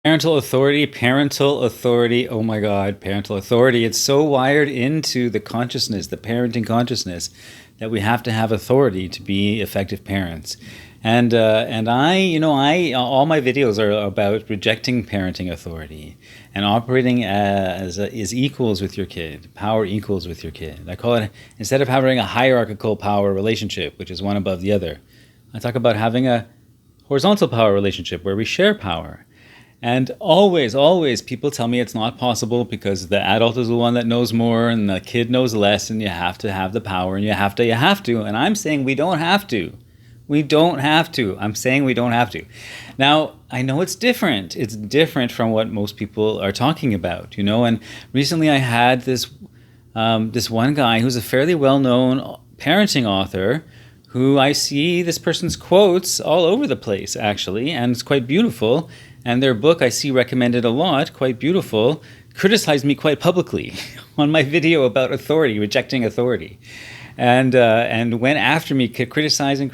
Parental authority. Oh my God, parental authority. It's so wired into the consciousness, the parenting consciousness, that we have to have authority to be effective parents. And all my videos are about rejecting parenting authority and operating as equals with your kid, power equals with your kid. I call it, instead of having a hierarchical power relationship, which is one above the other, I talk about having a horizontal power relationship where we share power. And always, always people tell me it's not possible because the adult is the one that knows more and the kid knows less, and you have to have the power, and you have to. And I'm saying we don't have to. We don't have to. I'm saying we don't have to. Now, I know it's different. It's different from what most people are talking about, and recently I had this one guy who's a fairly well-known parenting author who I see this person's quotes all over the place, actually, and it's quite beautiful. And their book I see recommended a lot, quite beautiful, criticized me quite publicly on my video about authority, rejecting authority. And went after me, criticizing.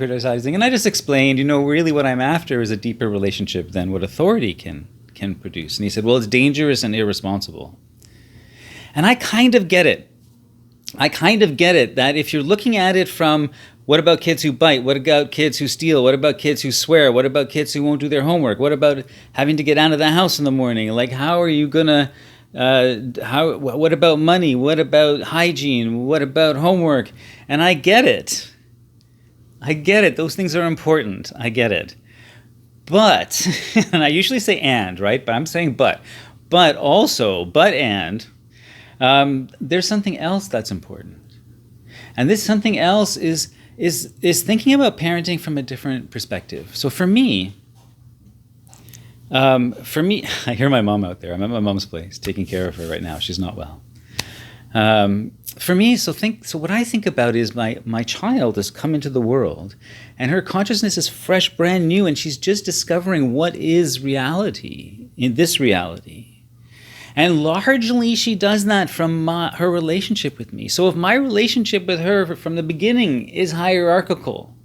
And I just explained, really what I'm after is a deeper relationship than what authority can produce. And he said, well, it's dangerous and irresponsible. And I kind of get it. That if you're looking at it from, what about kids who bite? What about kids who steal? What about kids who swear? What about kids who won't do their homework? What about having to get out of the house in the morning? Like, how are you gonna, what about money? What about hygiene? What about homework? And I get it. Those things are important. I get it. But, and I usually say and, right? But I'm saying but there's something else that's important. And this something else is thinking about parenting from a different perspective. So for me, I hear my mom out there. I'm at my mom's place, taking care of her right now. She's not well. For me, so what I think about is my child has come into the world, and her consciousness is fresh, brand new, and she's just discovering what is reality in this reality. And largely she does that from her relationship with me. So if my relationship with her from the beginning is hierarchical,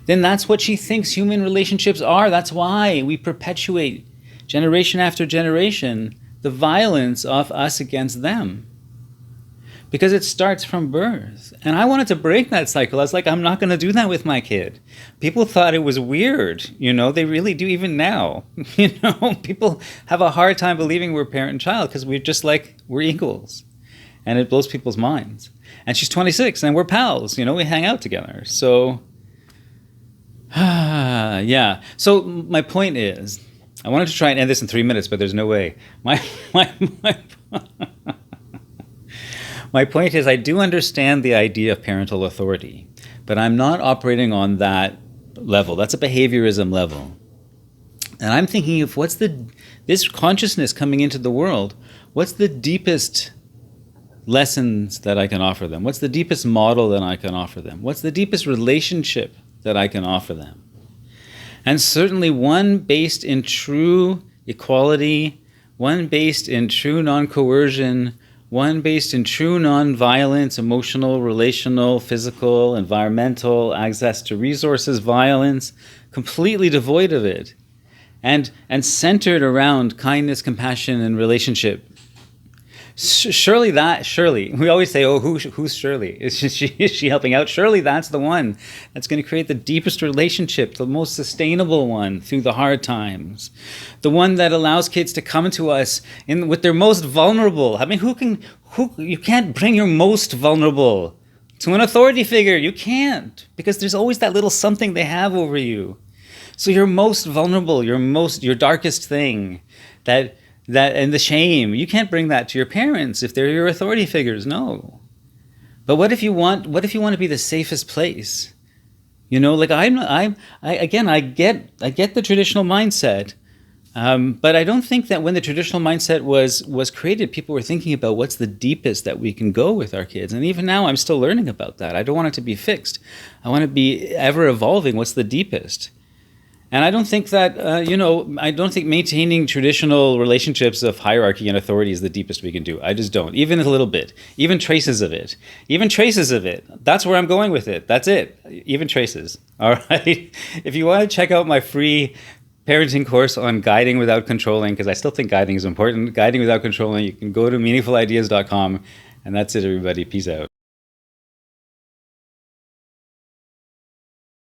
then that's what she thinks human relationships are. That's why we perpetuate generation after generation the violence of us against them. Because it starts from birth. And I wanted to break that cycle. I was like, I'm not going to do that with my kid. People thought it was weird. They really do even now. People have a hard time believing we're parent and child because we're equals. And it blows people's minds. And she's 26 and we're pals. We hang out together. So, yeah. So my point is, I wanted to try and end this in 3 minutes, but there's no way. My point is, I do understand the idea of parental authority, but I'm not operating on that level. That's a behaviorism level. And I'm thinking of this consciousness coming into the world, what's the deepest lessons that I can offer them? What's the deepest model that I can offer them? What's the deepest relationship that I can offer them? And certainly one based in true equality, one based in true non-coercion, one based in true non-violence, emotional, relational, physical, environmental, access to resources, violence, completely devoid of it, and centered around kindness, compassion, and relationship. Surely, we always say, oh, who's Shirley? Is she helping out? Surely that's the one that's going to create the deepest relationship, the most sustainable one through the hard times, the one that allows kids to come to us with their most vulnerable. I mean, you can't bring your most vulnerable to an authority figure. You can't, because there's always that little something they have over you. So your most vulnerable, your darkest thing, that and the shame, you can't bring that to your parents if they're your authority figures. No. But what if you want to be the safest place? I get the traditional mindset, but I don't think that when the traditional mindset was created, people were thinking about what's the deepest that we can go with our kids. And even now, I'm still learning about that. I don't want it to be fixed. I want to be ever evolving. What's the deepest? And I don't think that, I don't think maintaining traditional relationships of hierarchy and authority is the deepest we can do. I just don't. Even a little bit. Even traces of it. That's where I'm going with it. That's it. Even traces. All right. If you want to check out my free parenting course on guiding without controlling, because I still think guiding is important. Guiding without controlling, you can go to meaningfulideas.com. And that's it, everybody. Peace out.